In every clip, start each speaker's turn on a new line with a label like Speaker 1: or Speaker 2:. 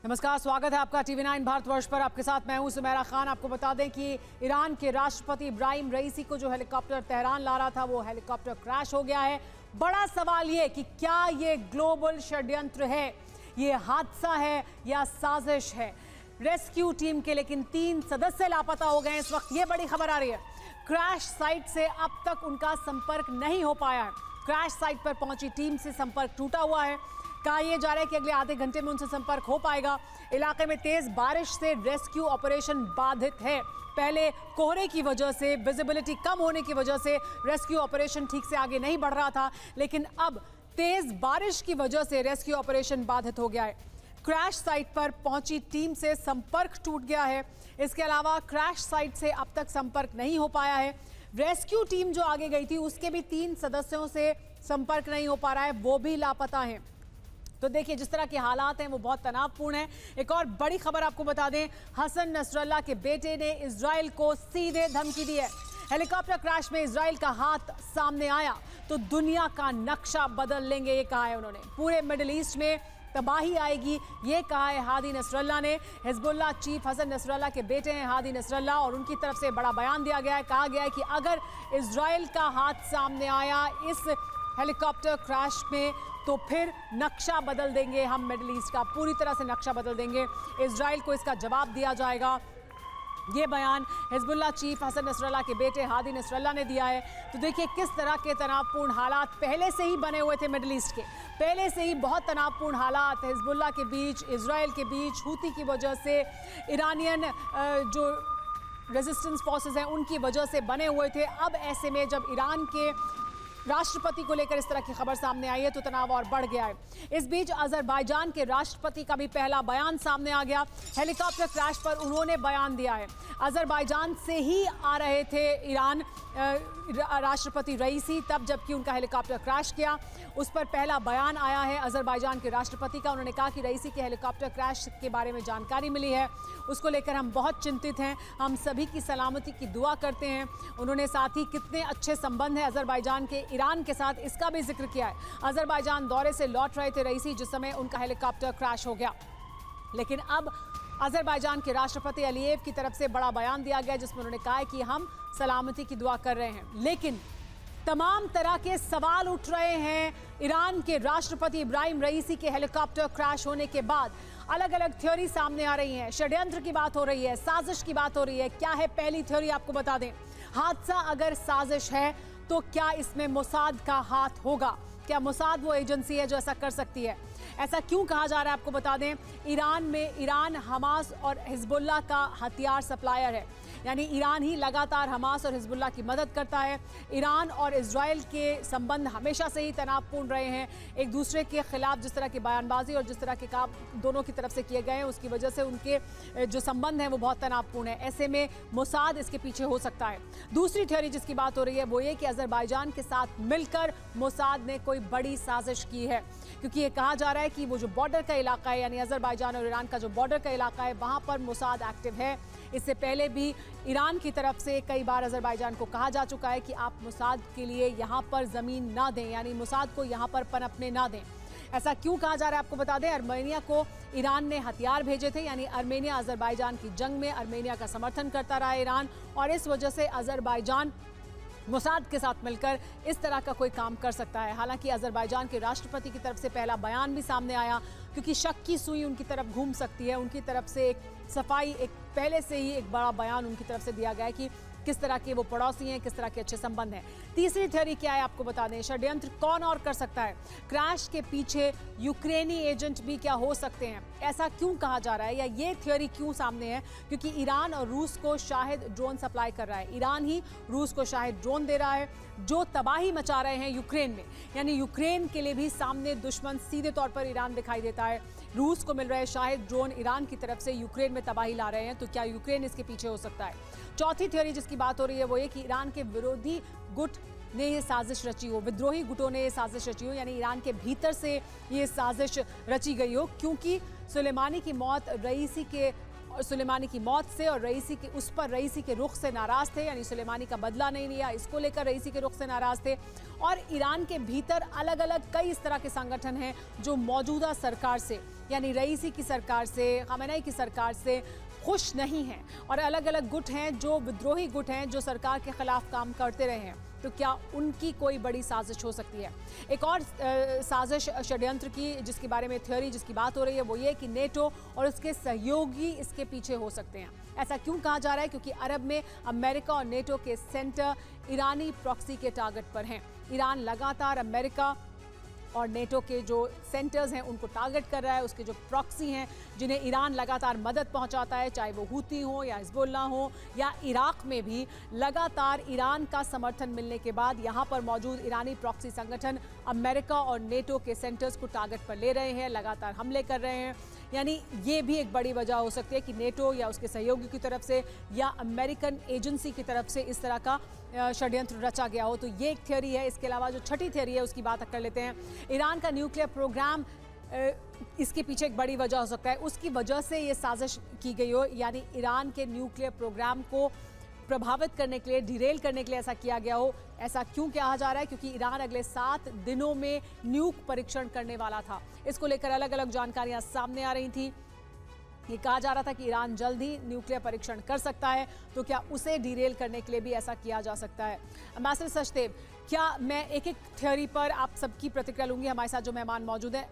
Speaker 1: नमस्कार, स्वागत है आपका TV9 भारतवर्ष पर। आपके साथ मैं हूं सुमेरा खान। आपको बता दें कि ईरान के राष्ट्रपति इब्राहिम रईसी को जो हेलीकॉप्टर तेहरान ला रहा था वो हेलीकॉप्टर क्रैश हो गया है। बड़ा सवाल ये कि क्या ये ग्लोबल षड्यंत्र है, ये हादसा है या साजिश है। रेस्क्यू टीम के लेकिन 3 सदस्य लापता हो गए हैं। इस वक्त ये बड़ी खबर आ रही है, क्रैश साइट से अब तक उनका संपर्क नहीं हो पाया है। क्रैश साइट पर पहुंची टीम से संपर्क टूटा हुआ है। कहा यह जा रहा है कि अगले आधे घंटे में उनसे संपर्क हो पाएगा। इलाके में तेज बारिश से रेस्क्यू ऑपरेशन बाधित है। पहले कोहरे की वजह से, विजिबिलिटी कम होने की वजह से रेस्क्यू ऑपरेशन ठीक से आगे नहीं बढ़ रहा था, लेकिन अब तेज बारिश की वजह से रेस्क्यू ऑपरेशन बाधित हो गया है। क्रैश साइट पर पहुंची टीम से संपर्क टूट गया है। इसके अलावा क्रैश साइट से अब तक संपर्क नहीं हो पाया है। रेस्क्यू टीम जो आगे गई थी उसके भी 3 सदस्यों से संपर्क नहीं हो पा रहा है, वो भी लापता हैं। तो देखिए जिस तरह के हालात हैं वो बहुत तनावपूर्ण है। एक और बड़ी खबर आपको बता दें, हसन नसरल्ला के बेटे ने इजराइल को सीधे धमकी दी है। हेलीकॉप्टर क्रैश में इजराइल का हाथ सामने आया तो दुनिया का नक्शा बदल लेंगे, ये कहा है उन्होंने। पूरे मिडिल ईस्ट में तबाही आएगी, ये कहा है हादी नसरल्ला ने। हिजबुल्लाह चीफ हसन नसरल्ला के बेटे हैं हादी नसरल्ला, और उनकी तरफ से बड़ा बयान दिया गया है। कहा गया है कि अगर इजराइल का हाथ सामने आया इस हेलीकॉप्टर क्रैश में तो फिर नक्शा बदल देंगे हम, मिडिल ईस्ट का पूरी तरह से नक्शा बदल देंगे। इजराइल को इसका जवाब दिया जाएगा। ये बयान हिजबुल्लाह चीफ हसन नसरल्ला के बेटे हादी नसरल्ला ने दिया है। तो देखिए किस तरह के तनावपूर्ण हालात पहले से ही बने हुए थे मिडिल ईस्ट के। पहले से ही बहुत तनावपूर्ण हालात हिजबुल्लाह के बीच, इजराइल के बीच, हूती की वजह से, ईरानियन जो रेजिस्टेंस फोर्सेस हैं उनकी वजह से बने हुए थे। अब ऐसे में जब ईरान के राष्ट्रपति को लेकर इस तरह की खबर सामने आई है तो तनाव और बढ़ गया है। इस बीच अजरबैजान के राष्ट्रपति का भी पहला बयान सामने आ गया। हेलीकॉप्टर क्रैश पर उन्होंने बयान दिया है। अजरबैजान से ही आ रहे थे ईरान राष्ट्रपति रईसी, तब जबकि उनका हेलीकॉप्टर क्रैश किया। उस पर पहला बयान आया है अजरबैजान के राष्ट्रपति का। उन्होंने कहा कि रईसी के हेलीकॉप्टर क्रैश के बारे में जानकारी मिली है, उसको लेकर हम बहुत चिंतित हैं, हम सभी की सलामती की दुआ करते हैं। उन्होंने साथ ही कितने अच्छे संबंध हैं अजरबैजान के ईरान के साथ, इसका भी जिक्र किया है। अजरबैजान दौरे से लौट रहे थे रईसी जिस समय उनका हेलीकॉप्टर क्रैश हो गया। लेकिन अब अजरबैजान के राष्ट्रपति अलीयेव की तरफ से बड़ा बयान दिया गया जिसमें उन्होंने कहा है कि हम सलामती की दुआ कर रहे हैं। लेकिन तमाम तरह के सवाल उठ रहे हैं ईरान के राष्ट्रपति इब्राहिम रईसी के हेलीकॉप्टर क्रैश होने के बाद। अलग अलग थ्योरी सामने आ रही हैं, षड्यंत्र की बात हो रही है, साजिश की बात हो रही है। क्या है पहली थ्योरी आपको बता दें, हादसा अगर साजिश है तो क्या इसमें मोसाद का हाथ होगा? क्या मोसाद वो एजेंसी है जो ऐसा कर सकती है? ऐसा क्यों कहा जा रहा है आपको बता दें, ईरान हमास और हिजबुल्लाह का हथियार सप्लायर है, यानी ईरान ही लगातार हमास और हिजबुल्लाह की मदद करता है। ईरान और इजराइल के संबंध हमेशा से ही तनावपूर्ण रहे हैं। एक दूसरे के खिलाफ जिस तरह की बयानबाजी और जिस तरह के काम दोनों की तरफ से किए गए हैं उसकी वजह से उनके जो संबंध हैं वो बहुत तनावपूर्ण है। ऐसे में मोसाद इसके पीछे हो सकता है। दूसरी थ्योरी जिसकी बात हो रही है वो ये कि अजरबैजान के साथ मिलकर मोसाद ने कोई बड़ी साजिश की है, क्योंकि ये कहा जा रहा है कि वो जो बॉर्डर का इलाका है, यानी अजरबैजान और ईरान का जो बॉर्डर का इलाका है, वहाँ पर मोसाद एक्टिव है। इससे पहले भी ईरान की तरफ से कई बार अजरबैजान को कहा जा चुका है कि आप मोसाद के लिए यहाँ पर ज़मीन ना दें, यानी मोसाद को यहाँ पर पनपने ना दें। ऐसा क्यों कहा जा रहा है आपको बता दें, आर्मेनिया को ईरान ने हथियार भेजे थे, यानी आर्मेनिया अजरबैजान की जंग में आर्मेनिया का समर्थन करता रहा ईरान, और इस वजह से अजरबैजान मोसाद के साथ मिलकर इस तरह का कोई काम कर सकता है। हालांकि अजरबैजान के राष्ट्रपति की तरफ से पहला बयान भी सामने आया, क्योंकि शक की सुई उनकी तरफ घूम सकती है। उनकी तरफ से एक सफाई, एक पहले से ही एक बड़ा बयान उनकी तरफ से दिया गया है कि किस तरह के वो पड़ोसी हैं, किस तरह के अच्छे संबंध हैं। तीसरी थ्योरी क्या है आपको बता दें, षड्यंत्र कौन और कर सकता है? क्रैश के पीछे यूक्रेनी एजेंट भी क्या हो सकते हैं? ऐसा क्यों कहा जा रहा है, या ये थ्योरी क्यों सामने है? क्योंकि ईरान और रूस को शाहिद ड्रोन सप्लाई कर रहा है। ईरान ही रूस को शाहिद ड्रोन दे रहा है जो तबाही मचा रहे हैं यूक्रेन में, यानी यूक्रेन के लिए भी सामने दुश्मन सीधे तौर पर ईरान दिखाई देता है। रूस को मिल रहे शाहिद ड्रोन ईरान की तरफ से यूक्रेन में तबाही ला रहे हैं, तो क्या यूक्रेन इसके पीछे हो सकता है? चौथी थ्योरी जिसकी बात हो रही है वो ये कि ईरान के विरोधी गुट ने ये साजिश रची हो, विद्रोही गुटों ने ये साजिश रची हो, यानी ईरान के भीतर से ये साजिश रची गई हो, क्योंकि सुलेमानी की मौत रईसी के और सुलेमानी की मौत से और रईसी के उस पर रईसी के रुख से नाराज थे, यानी सुलेमानी का बदला नहीं लिया, इसको लेकर रईसी के रुख से नाराज थे। और ईरान के भीतर अलग अलग कई इस तरह के संगठन हैं जो मौजूदा सरकार से, यानी रईसी की सरकार से, खामेनेई की सरकार से खुश नहीं हैं, और अलग अलग गुट हैं जो विद्रोही गुट हैं जो सरकार के खिलाफ काम करते रहे हैं। तो क्या उनकी कोई बड़ी साजिश हो सकती है? एक और साजिश षड्यंत्र की जिसके बारे में थ्योरी जिसकी बात हो रही है वो ये कि नेटो और उसके सहयोगी इसके पीछे हो सकते हैं। ऐसा क्यों कहा जा रहा है? क्योंकि अरब में अमेरिका और नेटो के सेंटर ईरानी प्रॉक्सी के टारगेट पर हैं। ईरान लगातार अमेरिका और नेटो के जो सेंटर्स हैं उनको टारगेट कर रहा है, उसके जो प्रॉक्सी हैं जिन्हें ईरान लगातार मदद पहुंचाता है, चाहे वो हूती हो या हिजबुल्लाह हो या इराक में भी लगातार ईरान का समर्थन मिलने के बाद यहाँ पर मौजूद ईरानी प्रॉक्सी संगठन अमेरिका और नेटो के सेंटर्स को टारगेट पर ले रहे हैं, लगातार हमले कर रहे हैं। यानी ये भी एक बड़ी वजह हो सकती है कि नेटो या उसके सहयोगी की तरफ से या अमेरिकन एजेंसी की तरफ से इस तरह का षड्यंत्र रचा गया हो। तो ये एक थ्योरी है। इसके अलावा जो छठी थ्योरी है उसकी बात कर लेते हैं। ईरान का न्यूक्लियर प्रोग्राम इसके पीछे एक बड़ी वजह हो सकता है, उसकी वजह से ये साजिश की गई हो, यानी ईरान के न्यूक्लियर प्रोग्राम को प्रभावित करने के लिए, डिरेल करने के लिए ऐसा किया गया हो। ऐसा क्यों कहा जा रहा है? क्योंकि ईरान अगले 7 दिनों में न्यूक परीक्षण करने वाला था। इसको लेकर अलग अलग जानकारियां सामने आ रही थी। ये कहा जा रहा था कि ईरान जल्द ही न्यूक्लियर परीक्षण कर सकता है, तो क्या उसे डिरेल करने के लिए भी ऐसा किया जा सकता है? एम्बेसडर सचदेव, क्या मैं एक एक थ्योरी पर आप सबकी प्रतिक्रिया लूंगी। हमारे साथ जो मेहमान मौजूद हैं,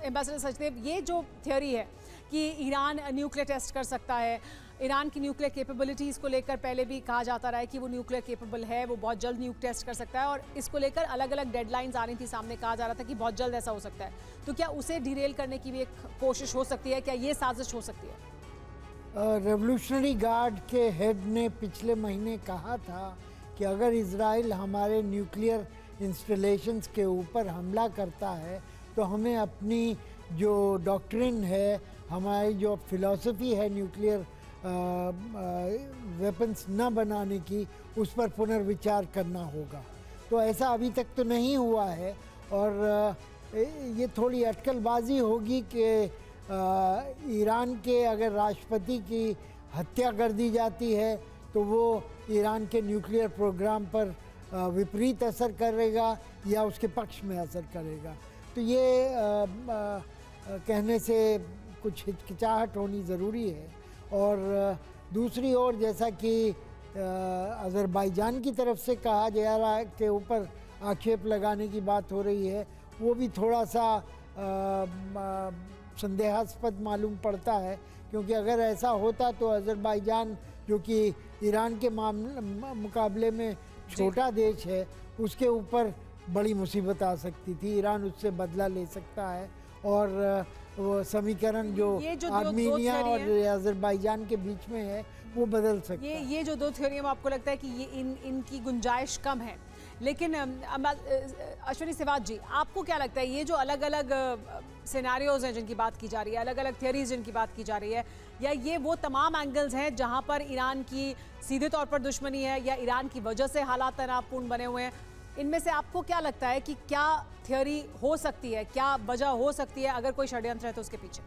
Speaker 1: एम्बेसडर सचदेव, ये जो थ्योरी है कि ईरान न्यूक्लियर टेस्ट कर सकता है, ईरान की न्यूक्लियर कैपेबिलिटीज़ को लेकर पहले भी कहा जाता रहा है कि वो न्यूक्लियर कैपेबल है, वो बहुत जल्द न्यूक टेस्ट कर सकता है, और इसको लेकर अलग अलग डेडलाइंस आ रही थी सामने, कहा जा रहा था कि बहुत जल्द ऐसा हो सकता है। तो क्या उसे डिरेल करने की भी एक कोशिश हो सकती है? क्या ये साजिश हो सकती है?
Speaker 2: रेवोल्यूशनरी गार्ड के हेड ने पिछले महीने कहा था कि अगर इजराइल हमारे न्यूक्लियर इंस्टॉलेशंस के ऊपर हमला करता है तो हमें अपनी जो डॉक्ट्रिन है, हमारी जो फिलॉसफी है न्यूक्लियर वेपन्स न बनाने की, उस पर पुनर्विचार करना होगा। तो ऐसा अभी तक तो नहीं हुआ है, और ये थोड़ी अटकलबाजी होगी कि ईरान के अगर राष्ट्रपति की हत्या कर दी जाती है तो वो ईरान के न्यूक्लियर प्रोग्राम पर विपरीत असर करेगा या उसके पक्ष में असर करेगा। तो ये कहने से कुछ हिचकिचाहट होनी ज़रूरी है। और दूसरी ओर, जैसा कि अज़रबैजान की तरफ से कहा जा रहा है के ऊपर आक्षेप लगाने की बात हो रही है, वो भी थोड़ा सा संदेहास्पद मालूम पड़ता है, क्योंकि अगर ऐसा होता तो अज़रबैजान, जो कि ईरान के मुकाबले में छोटा देश है, उसके ऊपर बड़ी मुसीबत आ सकती थी। ईरान उससे बदला ले सकता है, और वो समीकरण जो आर्मीनिया और अज़रबैजान के बीच में है वो बदल सकता है।
Speaker 1: ये जो दो थ्योरी, आपको लगता है कि ये इनकी गुंजाइश कम है। लेकिन अश्विनी सिवाच जी, आपको क्या लगता है ये जो अलग अलग सिनेरियोज हैं जिनकी बात की जा रही है, अलग अलग थ्योरीज जिनकी बात की जा रही है, या ये वो तमाम एंगल्स हैं जहां पर ईरान की सीधे तौर पर दुश्मनी है या ईरान की वजह से हालात तनावपूर्ण बने हुए हैं? इनमें से आपको क्या लगता है कि क्या थ्योरी हो सकती है, क्या वजह हो सकती है अगर कोई षड्यंत्र है तो उसके पीछे?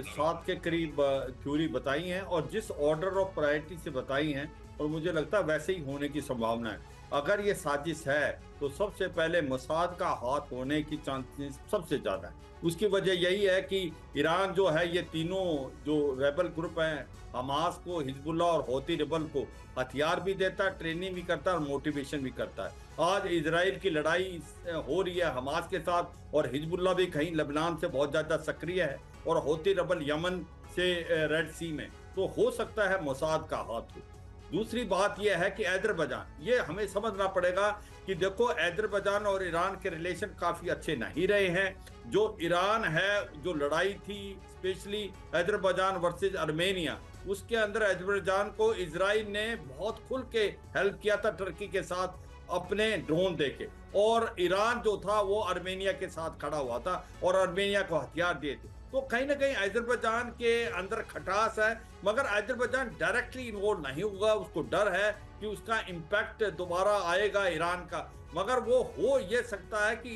Speaker 3: 7 के करीब थ्योरी बताई हैं, और जिस ऑर्डर ऑफ प्रायोरिटी से बताई हैं, और मुझे लगता है वैसे ही होने की संभावना है। अगर ये साजिश है तो सबसे पहले मोसाद का हाथ होने की चांसेस सबसे ज़्यादा है। उसकी वजह यही है कि ईरान जो है, ये तीनों जो रेबल ग्रुप हैं, हमास को, हिजबुल्लाह और हौती रेबल को हथियार भी देता है, ट्रेनिंग भी करता है और मोटिवेशन भी करता है। आज इजराइल की लड़ाई हो रही है हमास के साथ, और हिजबुल्लाह भी कहीं लेबनान से बहुत ज़्यादा सक्रिय है, और हौती रेबल यमन से रेड सी में। तो हो सकता है मोसाद का हाथ हो। दूसरी बात यह है कि अज़रबैजान, ये हमें समझना पड़ेगा कि देखो अज़रबैजान और ईरान के रिलेशन काफ़ी अच्छे नहीं रहे हैं। जो ईरान है, जो लड़ाई थी स्पेशली अज़रबैजान वर्सेस आर्मेनिया, उसके अंदर अज़रबैजान को इजराइल ने बहुत खुल के हेल्प किया था टर्की के साथ अपने ड्रोन देके, और ईरान जो था वो आर्मेनिया के साथ खड़ा हुआ था और आर्मेनिया को हथियार दिए थे। तो कहीं ना कहीं अज़रबैजान के अंदर खटास है, मगर अज़रबैजान डायरेक्टली इन्वॉल्व नहीं होगा। उसको डर है कि उसका इम्पैक्ट दोबारा आएगा ईरान का, मगर वो हो ये सकता है कि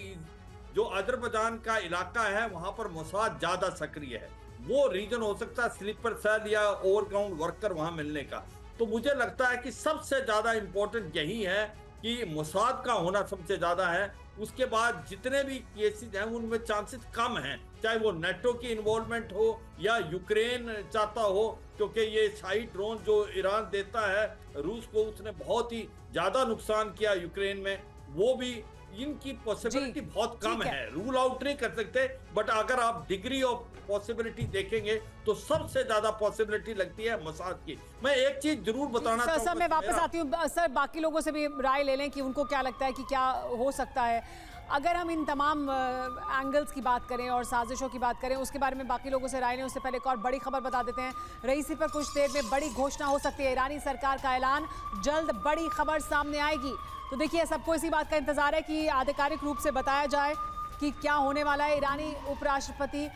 Speaker 3: जो अज़रबैजान का इलाका है वहाँ पर मोसाद ज़्यादा सक्रिय है। वो रीजन हो सकता है स्लीपर सेल या ओवरग्राउंड वर्कर वहां मिलने का। तो मुझे लगता है कि सबसे ज्यादा इंपॉर्टेंट यही है कि मोसाद का होना सबसे ज्यादा है। उसके बाद जितने भी केसेस हैं उनमें चांसेस कम हैं, चाहे वो नेटो की इन्वॉल्वमेंट हो या यूक्रेन चाहता हो, क्योंकि ये शाही ड्रोन जो ईरान देता है रूस को, उसने बहुत ही ज्यादा नुकसान किया यूक्रेन में, वो भी इनकी पॉसिबिलिटी बहुत कम है, रूल आउट नहीं कर सकते। बट अगर आप डिग्री ऑफ पॉसिबिलिटी देखेंगे तो सबसे ज्यादा पॉसिबिलिटी लगती है मोसाद की। मैं एक चीज जरूर बताना चाहूंगा
Speaker 1: सर मैं वापस आती हूँ सर, बाकी लोगों से भी राय ले लें कि उनको क्या लगता है कि क्या हो सकता है। अगर हम इन तमाम एंगल्स की बात करें और साजिशों की बात करें, उसके बारे में बाकी लोगों से राय लें, उससे पहले एक और बड़ी खबर बता देते हैं। रईसी पर कुछ देर में बड़ी घोषणा हो सकती है, ईरानी सरकार का ऐलान, जल्द बड़ी खबर सामने आएगी। तो देखिए सबको इसी बात का इंतजार है कि आधिकारिक रूप से बताया जाए कि क्या होने वाला है। ईरानी उपराष्ट्रपति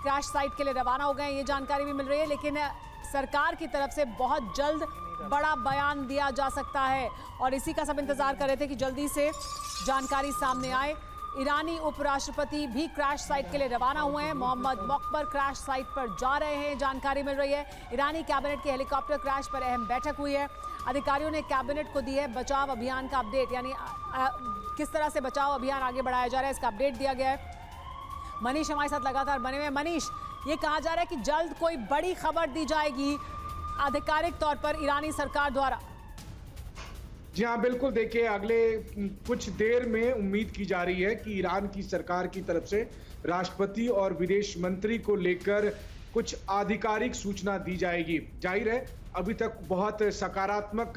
Speaker 1: क्रैश साइट के लिए रवाना हो गए, ये जानकारी भी मिल रही है, लेकिन सरकार की तरफ से बहुत जल्द बड़ा बयान दिया जा सकता है और इसी का सब इंतजार कर रहे थे कि जल्दी से जानकारी सामने आए। ईरानी उपराष्ट्रपति भी क्रैश साइट के लिए रवाना हुए हैं, मोहम्मद मोकबर क्रैश साइट पर जा रहे हैं, जानकारी मिल रही है। ईरानी कैबिनेट के हेलीकॉप्टर क्रैश पर अहम बैठक हुई है। अधिकारियों ने कैबिनेट को दी है बचाव अभियान का अपडेट, यानी किस तरह से बचाव अभियान आगे बढ़ाया जा रहा है, इसका अपडेट दिया गया है। मनीष हमारे साथ लगातार बने हुए हैं। मनीष, ये कहा जा रहा है कि जल्द कोई बड़ी खबर दी जाएगी आधिकारिक तौर पर ईरानी सरकार द्वारा।
Speaker 4: जी हाँ, बिल्कुल। देखिए, अगले कुछ देर में उम्मीद की जा रही है कि ईरान की सरकार की तरफ से राष्ट्रपति और विदेश मंत्री को लेकर कुछ आधिकारिक सूचना दी जाएगी। जाहिर है अभी तक बहुत सकारात्मक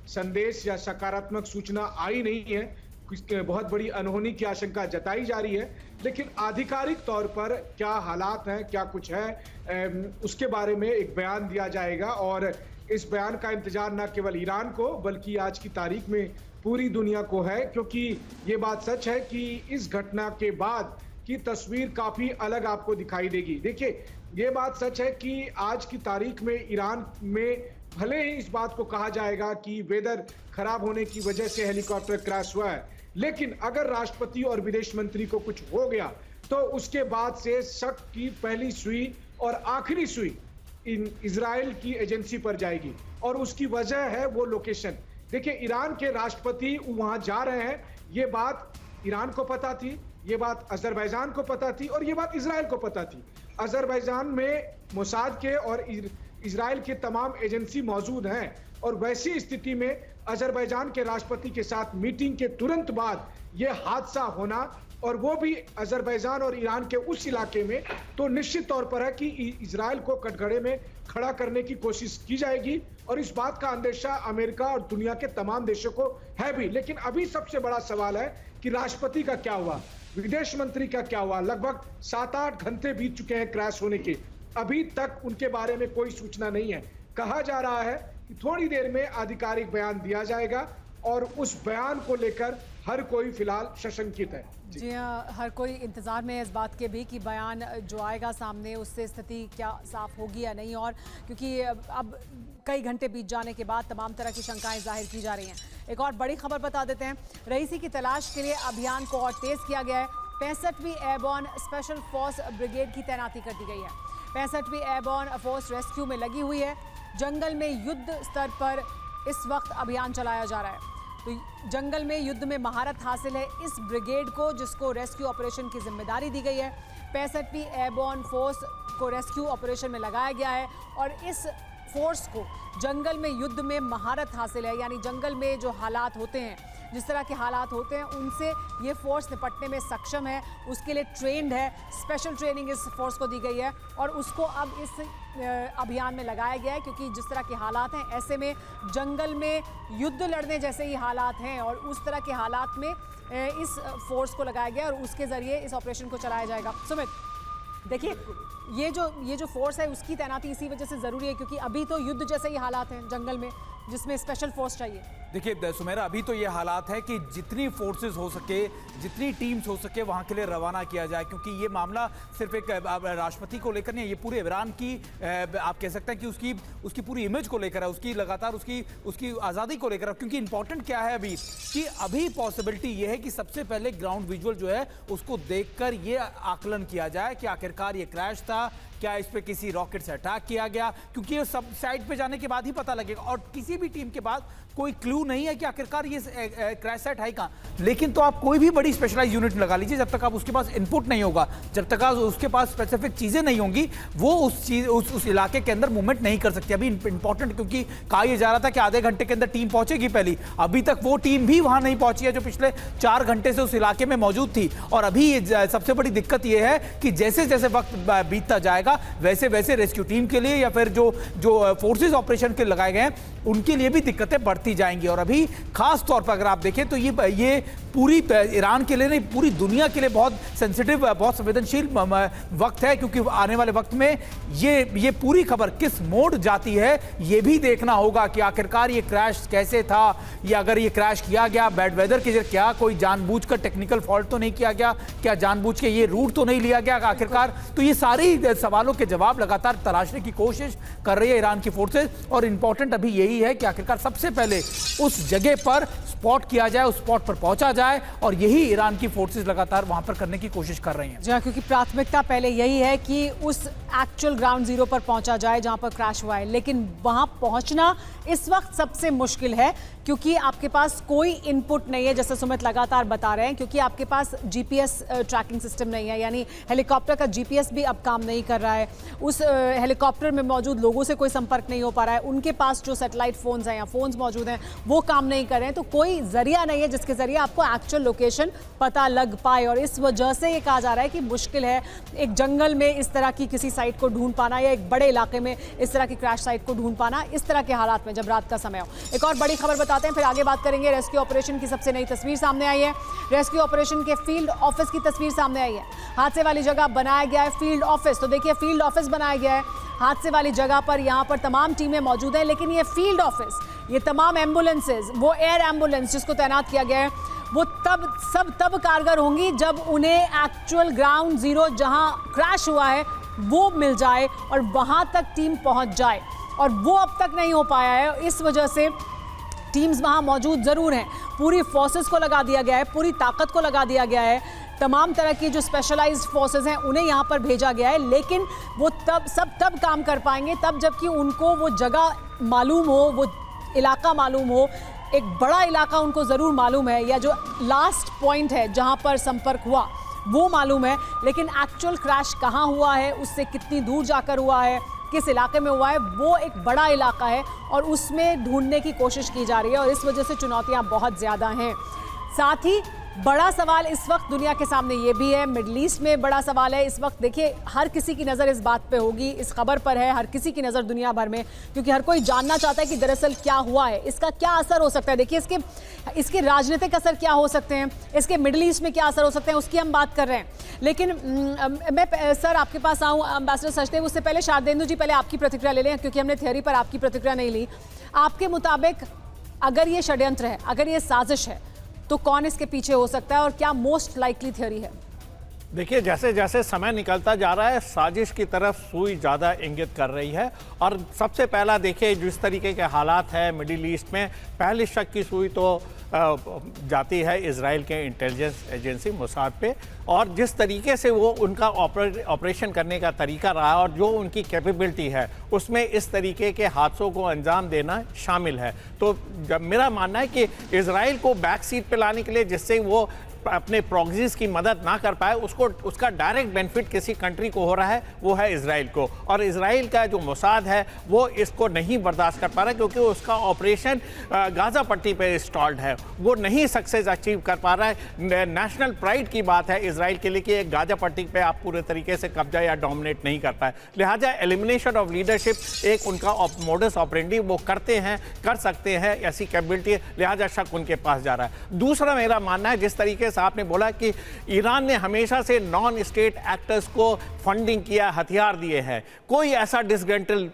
Speaker 4: संदेश या सकारात्मक सूचना आई नहीं है, बहुत बड़ी अनहोनी की आशंका जताई जा रही है, लेकिन आधिकारिक तौर पर क्या हालात हैं, क्या कुछ है, उसके बारे में एक बयान दिया जाएगा। और इस बयान का इंतजार न केवल ईरान को बल्कि आज की तारीख में पूरी दुनिया को है, क्योंकि ये बात सच है कि इस घटना के बाद की तस्वीर काफी अलग आपको दिखाई देगी। देखिए, ये बात सच है कि आज की तारीख में ईरान में भले ही इस बात को कहा जाएगा कि वेदर खराब होने की वजह से हेलीकॉप्टर क्रैश हुआ है, लेकिन अगर राष्ट्रपति और विदेश मंत्री को कुछ हो गया तो उसके बाद से शक की पहली सुई और आखिरी सुई इन इजराइल की एजेंसी पर जाएगी, और उसकी वजह है वो लोकेशन। देखिए, ईरान के राष्ट्रपति वहां जा रहे हैं, ये बात ईरान को पता थी, ये बात अजरबैजान को पता थी और ये बात इजराइल को पता थी। अजरबैजान में मोसाद के और इजराइल के तमाम एजेंसी मौजूद हैं, और वैसी स्थिति में अजरबैजान के राष्ट्रपति के साथ मीटिंग के तुरंत बाद यह हादसा होना, और वो भी अजरबैजान और ईरान के उस इलाके में, तो निश्चित तौर पर है कि इजराइल को कटघरे में खड़ा करने की कोशिश की जाएगी। और इस बात का अंदेशा अमेरिका और दुनिया के तमाम देशों को है भी। लेकिन अभी सबसे बड़ा सवाल है कि राष्ट्रपति का क्या हुआ, विदेश मंत्री का क्या हुआ। लगभग 7-8 घंटे बीत चुके हैं क्रैश होने के, अभी तक उनके बारे में कोई सूचना नहीं है। कहा जा रहा है कि थोड़ी देर में आधिकारिक बयान दिया जाएगा, और उस बयान को लेकर हर कोई फिलहाल सशंकित है।
Speaker 1: जी हाँ, हर कोई इंतजार में है इस बात के भी कि बयान जो आएगा सामने उससे स्थिति क्या साफ होगी या नहीं, और क्योंककि अब कई घंटे बीत जाने के बाद तमाम तरह की शंकाएं जाहिर की जा रही हैं। एक और बड़ी खबर बता देते हैं, रईसी की तलाश के लिए अभियान को और तेज किया गया है। 65वीं एयरबॉर्न स्पेशल फोर्स ब्रिगेड की तैनाती कर दी गई है। 65वीं एयरबॉर्न फोर्स रेस्क्यू में लगी हुई है। जंगल में युद्ध स्तर पर इस वक्त अभियान चलाया जा रहा है। तो जंगल में युद्ध में महारत हासिल है इस ब्रिगेड को, जिसको रेस्क्यू ऑपरेशन की जिम्मेदारी दी गई है। 65वीं एयरबॉर्न फोर्स को रेस्क्यू ऑपरेशन में लगाया गया है, और इस फोर्स को जंगल में युद्ध में महारत हासिल है, यानी जंगल में जो हालात होते हैं, जिस तरह के हालात होते हैं, उनसे ये फोर्स निपटने में सक्षम है, उसके लिए ट्रेंड है। स्पेशल ट्रेनिंग इस फोर्स को दी गई है, और उसको अब इस अभियान में लगाया गया है, क्योंकि जिस तरह के हालात हैं, ऐसे में जंगल में युद्ध लड़ने जैसे ही हालात हैं, और उस तरह के हालात में इस फोर्स को लगाया गया, और उसके ज़रिए इस ऑपरेशन को चलाया जाएगा। सुमित, देखिए, ये जो फोर्स है उसकी तैनाती इसी वजह से ज़रूरी है, क्योंकि अभी तो युद्ध जैसे ही हालात हैं जंगल में, जिसमें स्पेशल फोर्स चाहिए।
Speaker 5: देखिए सुमेरा, अभी तो ये हालात है कि जितनी फोर्सेस हो सके, जितनी टीम्स हो सके वहाँ के लिए रवाना किया जाए, क्योंकि ये मामला सिर्फ एक राष्ट्रपति को लेकर नहीं, ये पूरे ईरान की आप कह सकते हैं कि उसकी पूरी इमेज को लेकर है, उसकी लगातार उसकी आज़ादी को लेकर है। क्योंकि इंपॉर्टेंट क्या है अभी पॉसिबिलिटी ये है कि सबसे पहले ग्राउंड विजुअल जो है उसको देखकर ये आकलन किया जाए कि आखिरकार ये क्रैश था क्या इस पे किसी रॉकेट से अटैक किया गया, क्योंकि ये सब साइट पे जाने के बाद ही पता लगेगा और किसी भी टीम के पास कोई क्लू नहीं है कि आखिरकार ये क्रैश साइट है कहाँ। लेकिन तो आप कोई भी बड़ी स्पेशलाइज यूनिट लगा लीजिए, जब तक आप उसके पास इनपुट नहीं होगा, जब तक आप उसके पास स्पेसिफिक चीजें नहीं होंगी, वो उस इलाके के अंदर मूवमेंट नहीं कर सकती। अभी इंपॉर्टेंट, क्योंकि कहा यह जा रहा था कि आधे घंटे के अंदर टीम पहुंचेगी पहली, अभी तक वो टीम भी वहां नहीं पहुंची है जो पिछले 4 घंटे से उस इलाके में मौजूद थी। और अभी सबसे बड़ी दिक्कत यह है कि जैसे जैसे वक्त बीतता जाएगा वैसे वैसे रेस्क्यू टीम के लिए या फिर जो फोर्सेज ऑपरेशन के लगाए गए हैं उनके लिए भी दिक्कतें बढ़ती जाएंगी। और अभी खास तौर पर अगर आप देखें तो ये पूरी ईरान के लिए नहीं, पूरी दुनिया के लिए बहुत सेंसिटिव, बहुत संवेदनशील वक्त है, क्योंकि आने वाले वक्त में ये पूरी खबर किस मोड़ जाती है ये भी देखना होगा कि आखिरकार ये क्रैश कैसे था, या अगर ये क्रैश किया गया बैड वेदर की, क्या कोई जानबूझकर टेक्निकल फॉल्ट तो नहीं किया गया, क्या जानबूझ के ये रूट तो नहीं लिया गया आखिरकार। तो ये सारी सवालों के जवाब लगातार तलाशने की कोशिश कर रही है ईरान की फोर्सेज। और इंपॉर्टेंट अभी यही है कि आखिरकार सबसे पहले उस जगह पर स्पॉट किया जाए, उस स्पॉट पर पहुंचा जाए, और यही ईरान की फोर्सेस लगातार वहां पर करने की कोशिश कर रही हैं।
Speaker 1: जी हाँ, क्योंकि प्राथमिकता पहले यही है कि उस एक्चुअल ग्राउंड जीरो पर पहुंचा जाए जहां पर क्रैश हुआ है, लेकिन वहां पहुंचना इस वक्त सबसे मुश्किल है क्योंकि आपके पास कोई इनपुट नहीं है, जैसे सुमित लगातार बता रहे हैं, क्योंकि आपके पास जीपीएस ट्रैकिंग सिस्टम नहीं है, यानी हेलीकॉप्टर का जीपीएस भी अब काम नहीं कर रहा है, उस हेलीकॉप्टर में मौजूद लोगों से कोई संपर्क नहीं हो पा रहा है, उनके पास जो सैटेलाइट फोन्स हैं या फोन्स मौजूद हैं वो काम नहीं कर रहे हैं, तो कोई जरिया नहीं है जिसके जरिए आपको एक्चुअल लोकेशन पता लग पाए। और इस वजह से ये कहा जा रहा है कि मुश्किल है एक जंगल में इस तरह की किसी साइट को ढूंढ पाना, या एक बड़े इलाके में इस तरह की क्रैश साइट को ढूंढ पाना इस तरह के हालात में जब रात का समय हो। एक और बड़ी खबर बताते हैं, फिर आगे बात करेंगे। रेस्क्यू ऑपरेशन की सबसे नई तस्वीर सामने आई है। रेस्क्यू ऑपरेशन के फील्ड ऑफिस की तस्वीर सामने आई है। हादसे वाली जगह बनाया गया है फील्ड ऑफिस, तो देखिए फील्ड ऑफिस बनाया गया है हादसे वाली जगह पर। यहाँ पर तमाम टीमें मौजूद हैं, लेकिन ये फील्ड ऑफिस, ये तमाम एम्बुलेंसेज, वो एयर एम्बुलेंस जिसको तैनात किया गया है, वो तब कारगर होंगी जब उन्हें एक्चुअल ग्राउंड जीरो जहां क्रैश हुआ है वो मिल जाए और वहां तक टीम पहुंच जाए, और वो अब तक नहीं हो पाया है। इस वजह से टीम्स वहां मौजूद जरूर हैं, पूरी फोर्सेस को लगा दिया गया है, पूरी ताकत को लगा दिया गया है, तमाम तरह की जो स्पेशलाइज्ड फोर्सेस हैं उन्हें यहाँ पर भेजा गया है, लेकिन वो तब काम कर पाएंगे तब जबकि उनको वो जगह मालूम हो, वो इलाका मालूम हो, एक बड़ा इलाका उनको ज़रूर मालूम है, या जो लास्ट पॉइंट है जहाँ पर संपर्क हुआ वो मालूम है, लेकिन एक्चुअल क्रैश कहाँ हुआ है, उससे कितनी दूर जाकर हुआ है, किस इलाके में हुआ है, वो एक बड़ा इलाका है और उसमें ढूंढने की कोशिश की जा रही है, और इस वजह से चुनौतियाँ बहुत ज़्यादा हैं। साथ ही बड़ा सवाल इस वक्त दुनिया के सामने ये भी है, मिडल ईस्ट में बड़ा सवाल है इस वक्त। देखिए हर किसी की नज़र इस बात पे होगी, इस खबर पर है, हर किसी की नज़र दुनिया भर में, क्योंकि हर कोई जानना चाहता है कि दरअसल क्या हुआ है, इसका क्या असर हो सकता है। देखिए इसके राजनीतिक असर क्या हो सकते हैं, इसके मिडल ईस्ट में क्या असर हो सकते हैं, उसकी हम बात कर रहे हैं। लेकिन मैं सर आपके पास आऊँ, एम्बेसडर सचदेव, उससे पहले शारदेंदु जी पहले आपकी प्रतिक्रिया ले लें, क्योंकि हमने थ्योरी पर आपकी प्रतिक्रिया नहीं ली। आपके मुताबिक अगर ये षड्यंत्र है, अगर ये साजिश है, तो कौन इसके पीछे हो सकता है और क्या मोस्ट लाइकली थ्योरी है?
Speaker 6: देखिए जैसे जैसे समय निकलता जा रहा है साजिश की तरफ सुई ज़्यादा इंगित कर रही है। और सबसे पहला देखिए जिस तरीके के हालात हैं मिडिल ईस्ट में, पहली शक की सुई तो जाती है इजराइल के इंटेलिजेंस एजेंसी मोसाद पे, और जिस तरीके से वो उनका ऑपरेशन करने का तरीका रहा और जो उनकी कैपेबिलिटी है उसमें इस तरीके के हादसों को अंजाम देना शामिल है। तो जब मेरा मानना है कि इजराइल को बैक सीट पे लाने के लिए, जिससे वो अपने प्रॉक्सीज की मदद ना कर पाए, उसका डायरेक्ट बेनिफिट किसी कंट्री को हो रहा है, वो है इजराइल को। और इजराइल का जो मोसाद है वो इसको नहीं बर्दाश्त कर पा रहा है, क्योंकि उसका ऑपरेशन गाजा पट्टी पे इंस्टॉल्ड है, वो नहीं सक्सेस अचीव कर पा रहा है। नेशनल प्राइड की बात है इजराइल के लिए कि एक गाजा पट्टी पे आप पूरे तरीके से कब्जा या डोमिनेट नहीं कर पाए, लिहाजा एलिमिनेशन ऑफ लीडरशिप एक उनका मोडस ऑपरेंडी वो करते हैं, कर सकते हैं, ऐसी कैपेबिलिटी, लिहाजा शक उनके पास जा रहा है। दूसरा मेरा मानना है, जिस तरीके आपने बोला कि ईरान ने हमेशा से नॉन स्टेट एक्टर्स को फंडिंग किया, हथियार दिए हैं, कोई ऐसा डिसग्रंटल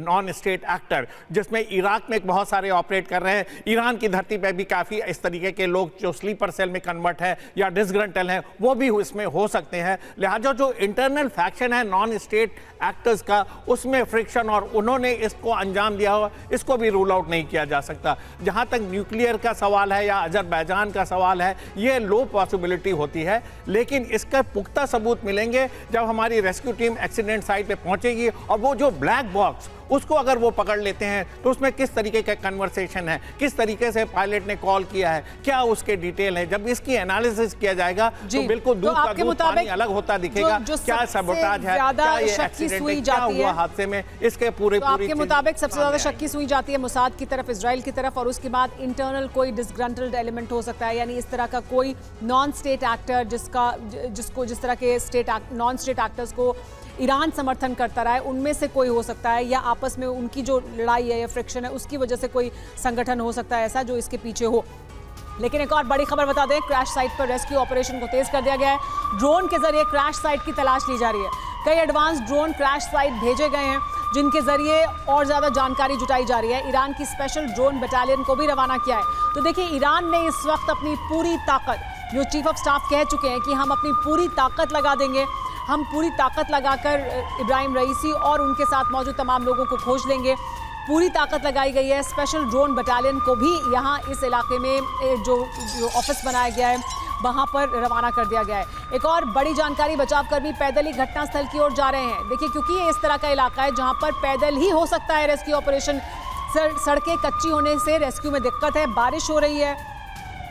Speaker 6: नॉन स्टेट एक्टर जिसमें इराक में बहुत सारे ऑपरेट कर रहे हैं, ईरान की धरती पे भी काफ़ी इस तरीके के लोग जो स्लीपर सेल में कन्वर्ट है या डिसग्रंटल हैं वो भी इसमें हो सकते हैं। लिहाजा जो इंटरनल फैक्शन है नॉन स्टेट एक्टर्स का, उसमें फ्रिक्शन और उन्होंने इसको अंजाम दिया हो, इसको भी रूल आउट नहीं किया जा सकता। जहाँ तक न्यूक्लियर का सवाल है या अजरबैजान का सवाल है, ये लो पॉसिबिलिटी होती है, लेकिन इसका पुख्ता सबूत मिलेंगे जब हमारी हमारी रेस्क्यू टीम एक्सीडेंट साइट पे पहुंचेगी और वो जो ब्लैक बॉक्स उसको अगर वो पकड़ लेते हैं तो उसमें किस तरीके का कन्वर्सेशन है, किस तरीके से पायलट ने कॉल किया है, क्या उसके डिटेल है, जब इसकी एनालिसिस किया जाएगा तो बिल्कुल दूध का दूध पानी अलग होता दिखेगा। क्या सबोटाज है, क्या ये एक्सीडेंट है, क्या हुआ हादसे में, इसके पूरे
Speaker 1: आपके मुताबिक सबसे ज्यादा शक की सुई जाती है मोसाद की तरफ, इजराइल की तरफ, और उसके बाद इंटरनल कोई डिसग्रंटल्ड एलिमेंट हो सकता है, यानी इस तरह का कोई नॉन स्टेट एक्टर जिसको जिस तरह के नॉन स्टेट एक्टर्स को ईरान समर्थन करता रहा है उनमें से कोई हो सकता है, या आपस में उनकी जो लड़ाई है या फ्रिक्शन है उसकी वजह से कोई संगठन हो सकता है ऐसा जो इसके पीछे हो। लेकिन एक और बड़ी खबर बता दें, क्रैश साइट पर रेस्क्यू ऑपरेशन को तेज कर दिया गया है। ड्रोन के जरिए क्रैश साइट की तलाश ली जा रही है। कई एडवांस ड्रोन क्रैश साइट भेजे गए हैं जिनके जरिए और ज्यादा जानकारी जुटाई जा रही है। ईरान की स्पेशल ड्रोन बटालियन को भी रवाना किया है। तो देखिए, ईरान ने इस वक्त अपनी पूरी ताकत, जो चीफ ऑफ स्टाफ कह चुके हैं कि हम अपनी पूरी ताकत लगा देंगे, हम पूरी ताकत लगाकर इब्राहिम रईसी और उनके साथ मौजूद तमाम लोगों को खोज लेंगे। पूरी ताकत लगाई गई है। स्पेशल ड्रोन बटालियन को भी यहाँ इस इलाके में जो ऑफिस बनाया गया है वहाँ पर रवाना कर दिया गया है। एक और बड़ी जानकारी, बचाव कर्मी पैदल ही घटनास्थल की ओर जा रहे हैं। देखिए, क्योंकि ये इस तरह का इलाका है जहाँ पर पैदल ही हो सकता है रेस्क्यू ऑपरेशन। सड़कें कच्ची होने से रेस्क्यू में दिक्कत है। बारिश हो रही है,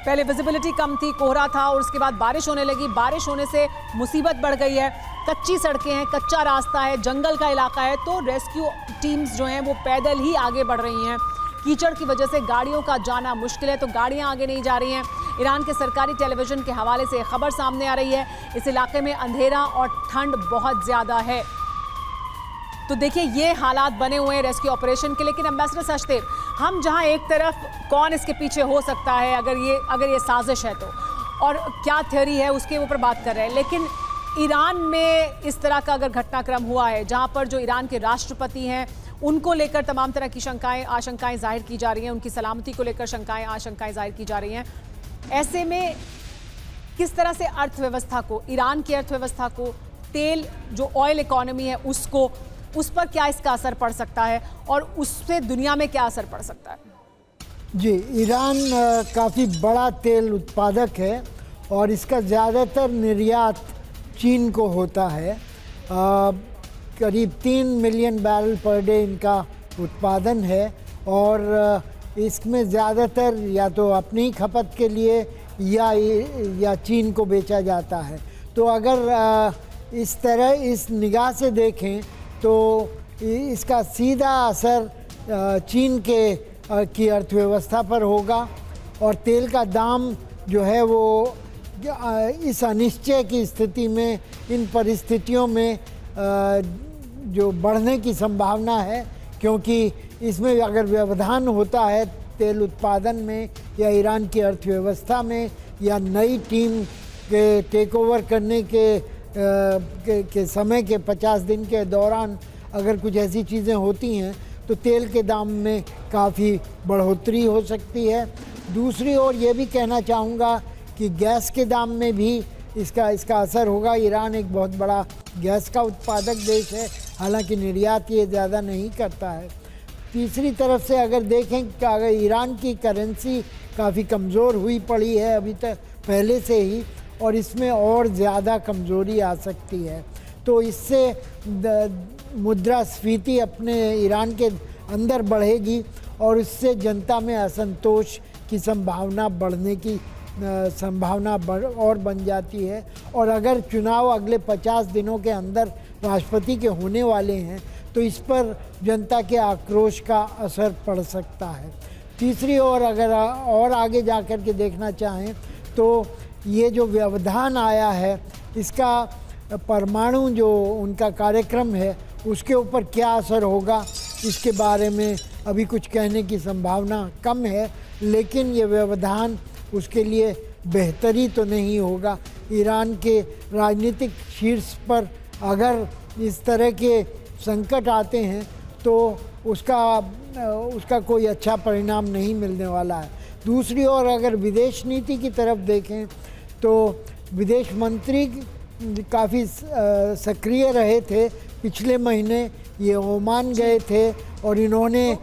Speaker 1: पहले विजिबिलिटी कम थी, कोहरा था, और उसके बाद बारिश होने लगी। बारिश होने से मुसीबत बढ़ गई है। कच्ची सड़कें हैं, कच्चा रास्ता है, जंगल का इलाका है, तो रेस्क्यू टीम्स जो हैं वो पैदल ही आगे बढ़ रही हैं। कीचड़ की वजह से गाड़ियों का जाना मुश्किल है, तो गाड़ियां आगे नहीं जा रही हैं। ईरान के सरकारी टेलीविजन के हवाले से खबर सामने आ रही है, इस इलाके में अंधेरा और ठंड बहुत ज़्यादा है। तो देखिए, ये हालात बने हुए हैं रेस्क्यू ऑपरेशन के। लेकिन एम्बेसडर सचदेव, हम जहां एक तरफ कौन इसके पीछे हो सकता है अगर ये साजिश है तो, और क्या थ्योरी है उसके ऊपर बात कर रहे हैं, लेकिन ईरान में इस तरह का अगर घटनाक्रम हुआ है जहां पर जो ईरान के राष्ट्रपति हैं उनको लेकर तमाम तरह की आशंकाएं जाहिर की जा रही हैं, उनकी सलामती को लेकर आशंकाएं जाहिर की जा रही हैं, ऐसे में किस तरह से अर्थव्यवस्था को, ईरान की अर्थव्यवस्था को, तेल जो ऑयल इकोनॉमी है उसको, उस पर क्या इसका असर पड़ सकता है और उससे दुनिया में क्या असर पड़ सकता है?
Speaker 2: जी, ईरान काफ़ी बड़ा तेल उत्पादक है और इसका ज़्यादातर निर्यात चीन को होता है। करीब 3 मिलियन बैरल पर डे इनका उत्पादन है और इसमें ज़्यादातर या तो अपनी खपत के लिए या चीन को बेचा जाता है। तो अगर इस तरह इस निगाह से देखें तो इसका सीधा असर चीन की अर्थव्यवस्था पर होगा और तेल का दाम जो है वो इस अनिश्चय की स्थिति में, इन परिस्थितियों में जो बढ़ने की संभावना है, क्योंकि इसमें अगर व्यवधान होता है तेल उत्पादन में या ईरान की अर्थव्यवस्था में या नई टीम के टेक ओवर करने के समय के 50 दिन के दौरान अगर कुछ ऐसी चीज़ें होती हैं तो तेल के दाम में काफ़ी बढ़ोतरी हो सकती है। दूसरी ओर ये भी कहना चाहूँगा कि गैस के दाम में भी इसका असर होगा। ईरान एक बहुत बड़ा गैस का उत्पादक देश है, हालांकि निर्यात ये ज़्यादा नहीं करता है। तीसरी तरफ से अगर देखें कि अगर ईरान की करेंसी काफ़ी कमज़ोर हुई पड़ी है अभी तक पहले से ही, और इसमें और ज़्यादा कमज़ोरी आ सकती है, तो इससे मुद्रास्फीति अपने ईरान के अंदर बढ़ेगी और इससे जनता में असंतोष की संभावना बढ़ने की संभावना और बन जाती है। और अगर चुनाव अगले 50 दिनों के अंदर राष्ट्रपति के होने वाले हैं तो इस पर जनता के आक्रोश का असर पड़ सकता है। तीसरी ओर अगर और आगे जा कर के देखना चाहें तो ये जो व्यवधान आया है इसका परमाणु जो उनका कार्यक्रम है उसके ऊपर क्या असर होगा, इसके बारे में अभी कुछ कहने की संभावना कम है, लेकिन ये व्यवधान उसके लिए बेहतरी तो नहीं होगा। ईरान के राजनीतिक शीर्ष पर अगर इस तरह के संकट आते हैं तो उसका कोई अच्छा परिणाम नहीं मिलने वाला है। दूसरी ओर अगर विदेश नीति की तरफ देखें तो विदेश मंत्री काफ़ी सक्रिय रहे थे। पिछले महीने ये ओमान गए थे और इन्होंने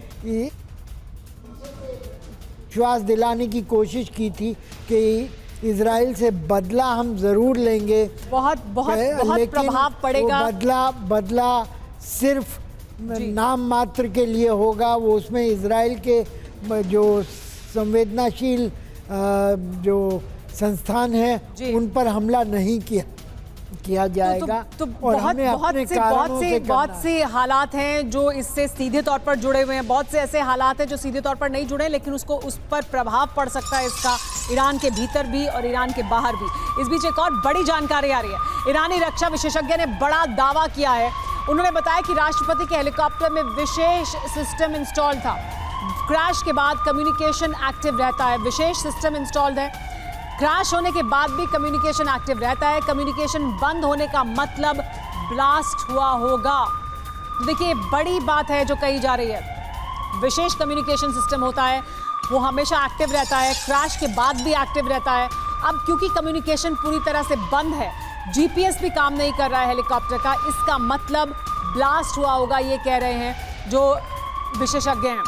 Speaker 2: विश्वास दिलाने की कोशिश की थी कि इजराइल से बदला हम ज़रूर लेंगे।
Speaker 1: बहुत बहुत बहुत
Speaker 2: लेकिन
Speaker 1: प्रभाव पड़ेगा।
Speaker 2: वो बदला सिर्फ नाम मात्र के लिए होगा। वो उसमें इजराइल के जो संवेदनशील जो संस्थान है उन पर हमला नहीं किया जाएगा।
Speaker 1: तो बहुत से हालात हैं जो इससे सीधे तौर पर जुड़े हुए हैं, बहुत से ऐसे हालात हैं जो सीधे तौर पर नहीं जुड़े, लेकिन उस पर प्रभाव पड़ सकता है इसका, ईरान के भीतर भी और ईरान के बाहर भी। इस बीच एक और बड़ी जानकारी आ रही है। ईरानी रक्षा विशेषज्ञ ने बड़ा दावा किया है। उन्होंने बताया कि राष्ट्रपति के हेलीकॉप्टर में विशेष सिस्टम इंस्टॉल था। क्रैश के बाद कम्युनिकेशन एक्टिव रहता है, विशेष सिस्टम इंस्टॉल्ड है। क्रैश होने के बाद भी कम्युनिकेशन एक्टिव रहता है। कम्युनिकेशन बंद होने का मतलब ब्लास्ट हुआ होगा। देखिए, बड़ी बात है जो कही जा रही है। विशेष कम्युनिकेशन सिस्टम होता है, वो हमेशा एक्टिव रहता है, क्रैश के बाद भी एक्टिव रहता है। अब क्योंकि कम्युनिकेशन पूरी तरह से बंद है, जीपीएस भी काम नहीं कर रहा है हेलीकॉप्टर का, इसका मतलब ब्लास्ट हुआ होगा, ये कह रहे हैं जो विशेषज्ञ हैं।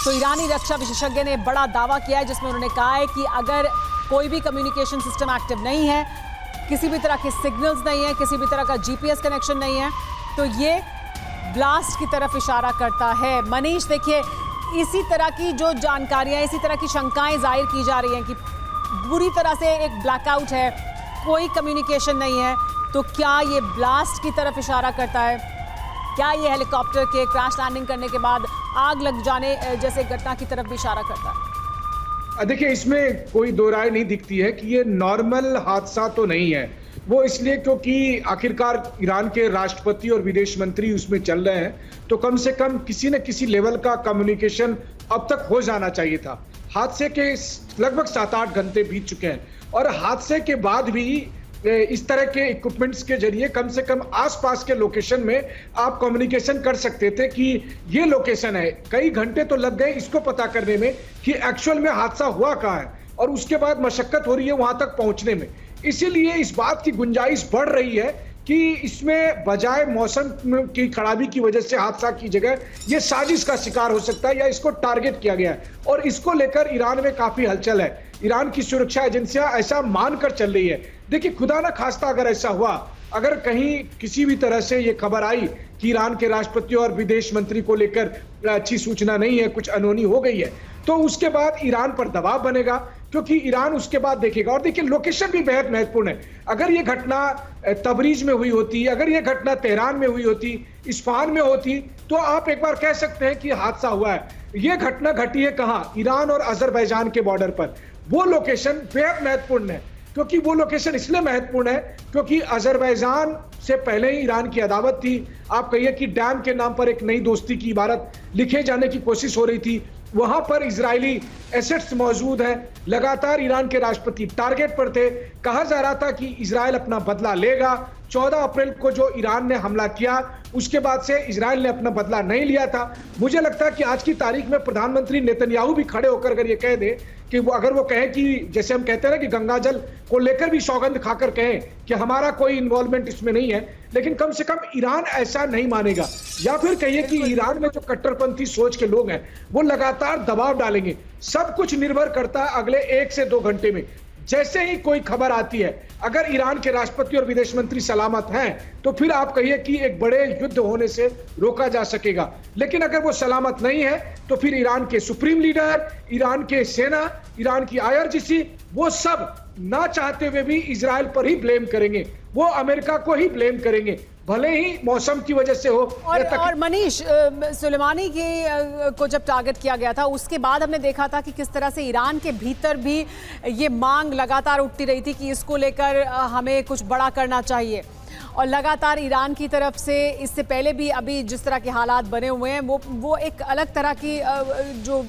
Speaker 1: तो ईरानी रक्षा विशेषज्ञ ने बड़ा दावा किया है जिसमें उन्होंने कहा है कि अगर कोई भी कम्युनिकेशन सिस्टम एक्टिव नहीं है, किसी भी तरह के सिग्नल्स नहीं है, किसी भी तरह का जीपीएस कनेक्शन नहीं है, तो ये ब्लास्ट की तरफ इशारा करता है। मनीष, देखिए, इसी तरह की जो जानकारियां, इसी तरह की शंकाएं जाहिर की जा रही हैं कि बुरी तरह से एक ब्लैकआउट है, कोई कम्युनिकेशन नहीं है, तो क्या ये ब्लास्ट की तरफ इशारा करता है? क्या ये हेलीकॉप्टर के क्रैश लैंडिंग करने के बाद आग लग जाने जैसे घटना की तरफ भी इशारा करता है?
Speaker 4: देखिए, इसमें कोई दो राय नहीं दिखती है कि ये नॉर्मल हादसा तो नहीं है। वो इसलिए क्योंकि आखिरकार ईरान के राष्ट्रपति और विदेश मंत्री उसमें चल रहे हैं, तो कम से कम किसी न किसी लेवल का कम्युनिकेशन अब तक हो जाना चाहिए था। हादसे के लगभग 7-8 घंटे बीत चुके हैं और हादसे के बाद भी इस तरह के इक्विपमेंट्स के जरिए कम से कम आसपास के लोकेशन में आप कम्युनिकेशन कर सकते थे कि ये लोकेशन है। कई घंटे तो लग गए इसको पता करने में कि एक्चुअल में हादसा हुआ कहाँ है, और उसके बाद मशक्कत हो रही है वहां तक पहुंचने में। इसीलिए इस बात की गुंजाइश बढ़ रही है कि इसमें बजाय मौसम की खराबी की वजह से हादसा की जगह ये साजिश का शिकार हो सकता है या इसको टारगेट किया गया है, और इसको लेकर ईरान में काफी हलचल है। ईरान की सुरक्षा एजेंसियां ऐसा मानकर चल रही है। देखिए, खुदा ना खास्ता अगर ऐसा हुआ, अगर कहीं किसी भी तरह से ये खबर आई कि ईरान के राष्ट्रपति और विदेश मंत्री को लेकर अच्छी सूचना नहीं है, कुछ अनहोनी हो गई है, तो उसके बाद ईरान पर दबाव बनेगा, क्योंकि ईरान उसके बाद देखेगा। और देखिए, लोकेशन भी बेहद महत्वपूर्ण है। अगर ये घटना तबरीज में हुई होती, अगर ये घटना तेहरान में हुई होती, इस्फहान में होती, तो आप एक बार कह सकते हैं कि हादसा हुआ है। ये घटना घटी है कहाँ? ईरान और अजरबैजान के बॉर्डर पर। वो लोकेशन बेहद महत्वपूर्ण है, क्योंकि वो लोकेशन इसलिए महत्वपूर्ण है क्योंकि अजरबैजान से पहले ही ईरान की अदावत थी। आप कहिए कि डैम के नाम पर एक नई दोस्ती की इबारत लिखे जाने की कोशिश हो रही थी। वहां पर इजरायली एसेट्स मौजूद हैं। लगातार ईरान के राष्ट्रपति टारगेट पर थे। कहा जा रहा था कि इजरायल अपना बदला लेगा। 14 अप्रैल को जो ईरान ने हमला किया, उसके बाद से इजरायल ने अपना बदला नहीं लिया था। मुझे लगता है कि आज की तारीख में प्रधानमंत्री नेतन्याहू भी खड़े होकर अगर ये कह दे कि अगर वो कहें कि जैसे हम कहते हैं ना कि गंगाजल को लेकर भी सौगंध खाकर कहें कि हमारा कोई इन्वॉल्वमेंट इसमें नहीं है, लेकिन कम से कम ईरान ऐसा नहीं मानेगा। या फिर कहिए कि ईरान में जो कट्टरपंथी सोच के लोग हैं वो लगातार दबाव डालेंगे। सब कुछ निर्भर करता है अगले 1 से 2 घंटे में। जैसे ही कोई खबर आती है, अगर ईरान के राष्ट्रपति और विदेश मंत्री सलामत हैं, तो फिर आप कहिए कि एक बड़े युद्ध होने से रोका जा सकेगा। लेकिन अगर वो सलामत नहीं है, तो फिर ईरान के सुप्रीम लीडर, ईरान के सेना, ईरान की IRGC, वो सब ना चाहते हुए भी इजराइल पर ही ब्लेम करेंगे। वो अमेरिका को ही ब्लेम करेंगे, भले ही मौसम की वजह से हो।
Speaker 1: और मनीष, सुलेमानी को जब टारगेट किया गया था, उसके बाद हमने देखा था कि किस तरह से ईरान के भीतर भी ये मांग लगातार उठती रही थी कि इसको लेकर हमें कुछ बड़ा करना चाहिए। और लगातार ईरान की तरफ से इससे पहले भी अभी जिस तरह के हालात बने हुए हैं, वो एक अलग तरह की जो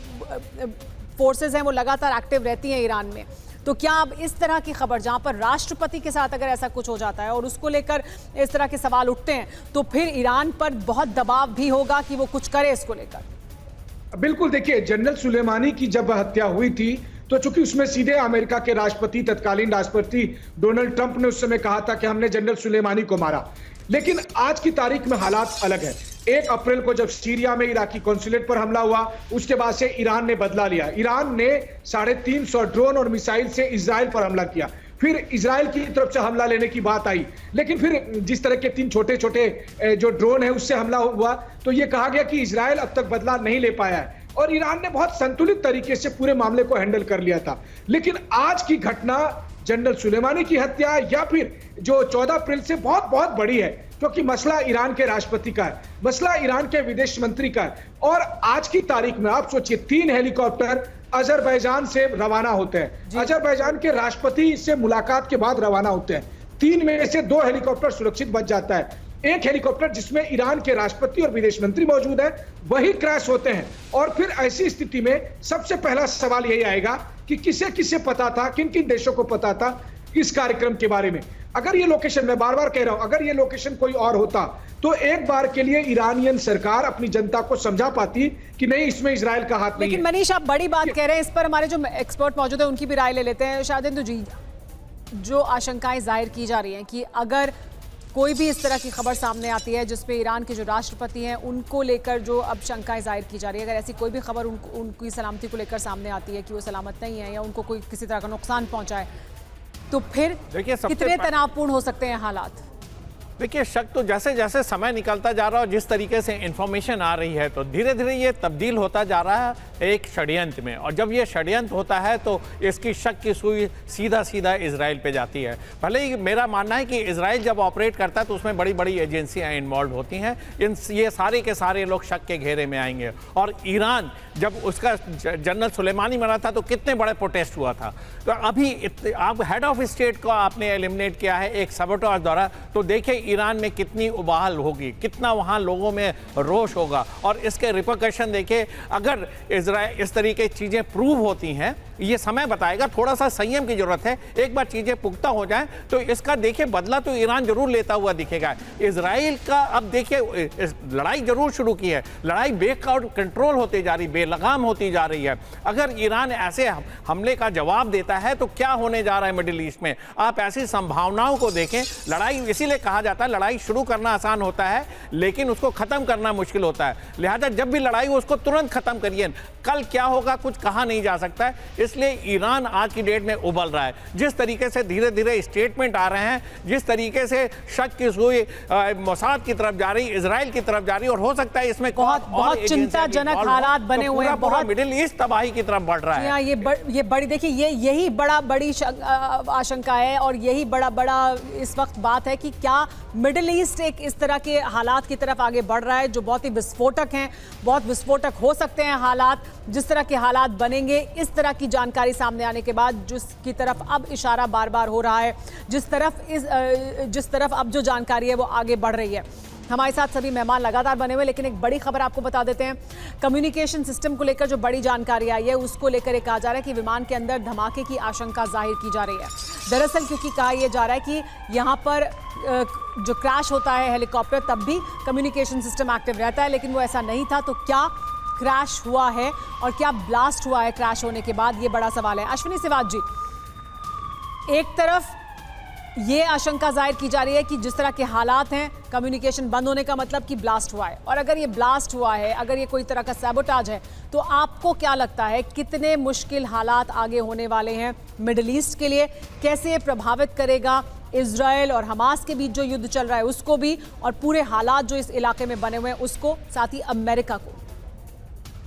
Speaker 1: फोर्सेस हैं वो लगातार एक्टिव रहती हैं ईरान में। तो क्या अब इस तरह की खबर, जहां पर राष्ट्रपति के साथ अगर ऐसा कुछ हो जाता है और उसको लेकर इस तरह के सवाल उठते हैं, तो फिर ईरान पर बहुत दबाव भी होगा कि वो कुछ करे इसको लेकर?
Speaker 4: बिल्कुल। देखिए, जनरल सुलेमानी की जब हत्या हुई थी, तो चूंकि उसमें सीधे अमेरिका के राष्ट्रपति, तत्कालीन राष्ट्रपति डोनाल्ड ट्रंप ने उस समय कहा था कि हमने जनरल सुलेमानी को मारा। लेकिन आज की तारीख में हालात अलग है। 1 अप्रैल को जब सीरिया में इराकी कॉन्सुलेट पर हमला हुआ, उसके बाद से ईरान ने बदला लिया। ईरान ने 350 ड्रोन और मिसाइल से इजराइल पर हमला किया। फिर इजराइल की तरफ से हमला लेने की बात आई, लेकिन फिर जिस तरह के 3 छोटे छोटे जो ड्रोन है उससे हमला हुआ, तो ये कहा गया कि इजराइल अब तक बदला नहीं ले पाया है और ईरान ने बहुत संतुलित तरीके से पूरे मामले को हैंडल कर लिया था। लेकिन आज की घटना जनरल सुलेमानी की हत्या या फिर जो 14 अप्रैल से बहुत बहुत बड़ी है, क्योंकि मसला ईरान के राष्ट्रपति का है, मसला ईरान के विदेश मंत्री का है। और आज की तारीख में आप सोचिए 3 हेलीकॉप्टर अजरबैजान से रवाना होते हैं, अजरबैजान के राष्ट्रपति से मुलाकात के बाद रवाना होते हैं। 3 में से 2 हेलीकॉप्टर सुरक्षित बच जाता है। 1 हेलीकॉप्टर जिसमें ईरान के राष्ट्रपति और विदेश मंत्री मौजूद है, वही क्रैश होते हैं। और फिर ऐसी स्थिति में सबसे पहला सवाल यही आएगा कि किसे किसे पता था, किन किन देशों को पता था इस कार्यक्रम के बारे में। अगर ये लोकेशन, मैं बार बार कह रहा हूं, अगर ये लोकेशन कोई और होता तो एक बार के लिए ईरानियन सरकार अपनी जनता को समझा पाती कि नहीं, इसमें इजराइल का हाथ नहीं है।
Speaker 1: लेकिन मनीष, आप बड़ी बात कह रहे हैं, इस पर हमारे जो एक्सपर्ट मौजूद है उनकी भी राय ले लेते हैं। शाहदेंदु जी, जो आशंकाएं जाहिर की जा रही हैं कि अगर कोई भी इस तरह की खबर सामने आती है जिसपे ईरान के जो राष्ट्रपति हैं उनको लेकर जो अब शंकाएं जाहिर की जा रही है, अगर ऐसी कोई भी खबर उनकी सलामती को लेकर सामने आती है कि वो सलामत नहीं है या उनको कोई किसी तरह का नुकसान पहुंचाए, तो फिर कितने तनावपूर्ण हो सकते हैं हालात?
Speaker 6: देखिए, शक तो जैसे जैसे समय निकलता जा रहा है और जिस तरीके से इंफॉर्मेशन आ रही है, तो धीरे धीरे ये तब्दील होता जा रहा है एक षड्यंत्र में। और जब ये षड्यंत्र होता है तो इसकी शक की सुई सीधा सीधा इजराइल पे जाती है। भले ही मेरा मानना है कि इजराइल जब ऑपरेट करता है तो उसमें बड़ी बड़ी एजेंसियां इन्वॉल्व होती हैं, ये सारे के सारे लोग शक के घेरे में आएंगे। और ईरान जब उसका जनरल सुलेमानी मरा था तो कितने बड़े प्रोटेस्ट हुआ था। तो अभी आप हेड ऑफ स्टेट को आपने एलिमिनेट किया है एक सबोटाज द्वारा, तो देखिए ईरान में कितनी उबाहल होगी, कितना वहाँ लोगों में रोष होगा। और इसके रिपरकशन देखिए, अगर इजराइल इस तरीके की चीज़ें प्रूव होती हैं, ये समय बताएगा, थोड़ा सा संयम की जरूरत है। एक बार चीज़ें पुख्ता हो जाएं तो इसका देखिए बदला तो ईरान जरूर लेता हुआ दिखेगा। इजराइल का अब देखिए लड़ाई जरूर शुरू की है, लड़ाई बेआउट कंट्रोल होती जा रही, बेलगाम होती जा रही है। अगर ईरान ऐसे हमले का जवाब देता है तो क्या होने जा रहा है मिडिल ईस्ट में, आप ऐसी संभावनाओं को देखें। लड़ाई इसीलिए कहा जाता है लड़ाई शुरू करना आसान होता है लेकिन उसको खत्म करना मुश्किल होता है। लिहाजा जब भी लड़ाई हो उसको तुरंत खत्म करिए। कल क्या होगा कुछ कहा नहीं जा सकता है, इसलिए ईरान आज की डेट में उबल रहा है। जिस तरीके से धीरे धीरे स्टेटमेंट आ रहे हैं, जिस तरीके से शक की सुई मोसाद की तरफ जा रही, इजराइल की तरफ जा रही, और हो सकता है इसमें
Speaker 1: बहुत चिंताजनक हालात बने हुए हैं, बहुत
Speaker 6: मिडिल ईस्ट तबाही की तरफ बढ़ रहा है।
Speaker 1: ये बड़ी देखिए, यही बड़ी आशंका है और यही बड़ा इस वक्त बात है कि क्या मिडिल ईस्ट एक इस तरह के हालात की तरफ आगे बढ़ रहा है जो बहुत ही विस्फोटक हैं, बहुत विस्फोटक हो सकते हैं हालात। जिस तरह के हालात बनेंगे, इस तरह की जानकारी सामने आने के बाद जिसकी तरफ अब इशारा बार बार हो रहा है, जिस तरफ अब जो जानकारी है वो आगे बढ़ रही है। हमारे साथ सभी मेहमान लगातार बने हुए, लेकिन एक बड़ी खबर आपको बता देते हैं। कम्युनिकेशन सिस्टम को लेकर जो बड़ी जानकारी आई है उसको लेकर ये कहा जा रहा है कि विमान के अंदर धमाके की आशंका जाहिर की जा रही है। दरअसल क्योंकि कहा यह जा रहा है कि यहाँ पर जो क्रैश होता है हेलीकॉप्टर तब भी कम्युनिकेशन सिस्टम एक्टिव रहता है, लेकिन वो ऐसा नहीं था। तो क्या क्रैश हुआ है और क्या ब्लास्ट हुआ है क्रैश होने के बाद, ये बड़ा सवाल है। अश्विनी सिवाज जी, एक तरफ ये आशंका जाहिर की जा रही है कि जिस तरह के हालात हैं, कम्युनिकेशन बंद होने का मतलब कि ब्लास्ट हुआ है, और अगर ये ब्लास्ट हुआ है, अगर ये कोई तरह का सैबोटाज है, तो आपको क्या लगता है कितने मुश्किल हालात आगे होने वाले हैं मिडिल ईस्ट के लिए? कैसे ये प्रभावित करेगा इजराइल और हमास के बीच जो युद्ध चल रहा है उसको भी, और पूरे हालात जो इस इलाके में बने हुए हैं उसको, साथ ही अमेरिका को?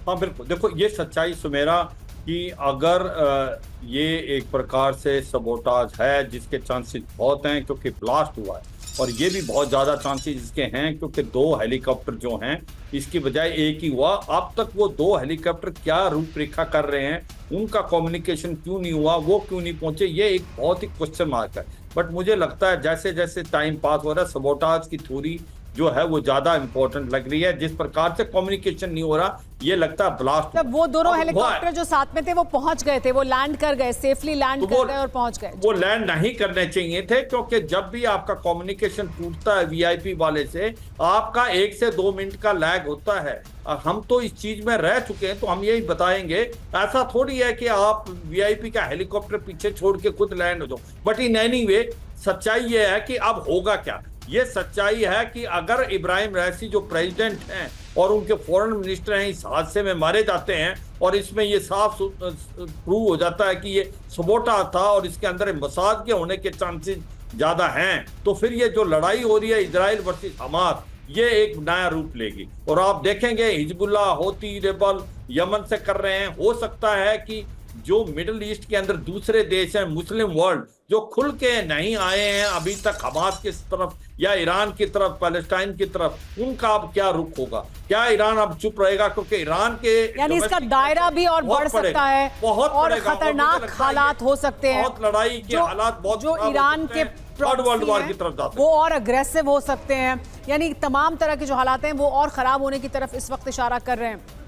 Speaker 3: हाँ बिल्कुल, देखो ये सच्चाई सुमेरा कि अगर ये एक प्रकार से सबोटाज है जिसके चांसेस बहुत हैं क्योंकि ब्लास्ट हुआ है, और ये भी बहुत ज़्यादा चांसेस इसके हैं क्योंकि 2 हेलीकॉप्टर जो हैं इसकी बजाय एक ही हुआ। अब तक वो 2 हेलीकॉप्टर क्या रूपरेखा कर रहे हैं, उनका कम्युनिकेशन क्यों नहीं हुआ, वो क्यों नहीं पहुंचे, ये एक बहुत ही क्वेश्चन मार्क है। बट मुझे लगता है जैसे जैसे टाइम पास हो रहा है, सबोटाज की थ्योरी जो है वो ज्यादा इंपॉर्टेंट लग रही है। जिस प्रकार से कम्युनिकेशन नहीं हो रहा, ये लगता है ब्लास्ट।
Speaker 1: तब वो दोनों हेलीकॉप्टर जो साथ में थे वो पहुंच गए थे, वो लैंड कर गए, सेफली लैंड कर गए और पहुंच गए।
Speaker 3: वो लैंड नहीं करने चाहिए थे, क्योंकि जब भी आपका कम्युनिकेशन टूटता है वीआईपी वाले से, आपका 1 से 2 मिनट का लैग होता है। हम तो इस चीज में रह चुके हैं तो हम यही बताएंगे, ऐसा थोड़ी है कि आप वीआईपी का हेलीकॉप्टर पीछे छोड़ के खुद लैंड हो जाओ। बट इन एनी वे सच्चाई ये है कि अब होगा क्या। ये सच्चाई है कि अगर इब्राहिम रईसी जो प्रेसिडेंट हैं और उनके फॉरेन मिनिस्टर हैं इस हादसे में मारे जाते हैं और इसमें ये साफ प्रूव हो जाता है कि ये सबोटा था और इसके अंदर मसाद के होने के चांसेस ज्यादा हैं, तो फिर ये जो लड़ाई हो रही है इजराइल वर्सेस हमास, ये एक नया रूप लेगी। और आप देखेंगे हिजबुल्लाह, होती रेबल यमन से कर रहे हैं। हो सकता है कि जो मिडिल ईस्ट के अंदर दूसरे देश हैं, मुस्लिम वर्ल्ड, जो खुल के नहीं आए हैं अभी तक हमास की तरफ या ईरान की तरफ, पैलेस्टाइन की तरफ, उनका अब क्या रुख होगा? क्या ईरान अब चुप रहेगा? क्योंकि ईरान के
Speaker 1: यानी इसका दायरा भी और बढ़ सकता है,
Speaker 3: बहुत
Speaker 1: और खतरनाक हालात हो सकते हैं,
Speaker 3: बहुत लड़ाई के हालात बहुत
Speaker 1: जो ईरान के
Speaker 3: थर्ड वर्ल्ड वॉर की तरफ जाते हैं,
Speaker 1: वो और अग्रेसिव हो सकते हैं। यानी तमाम तरह के जो हालात हैं वो और खराब होने की तरफ इस वक्त इशारा कर रहे हैं।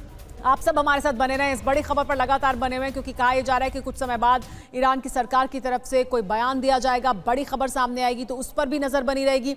Speaker 1: आप सब हमारे साथ बने रहें, इस बड़ी खबर पर लगातार बने हुए हैं, क्योंकि कहा जा रहा है कि कुछ समय बाद ईरान की सरकार की तरफ से कोई बयान दिया जाएगा, बड़ी खबर सामने आएगी, तो उस पर भी नजर बनी रहेगी।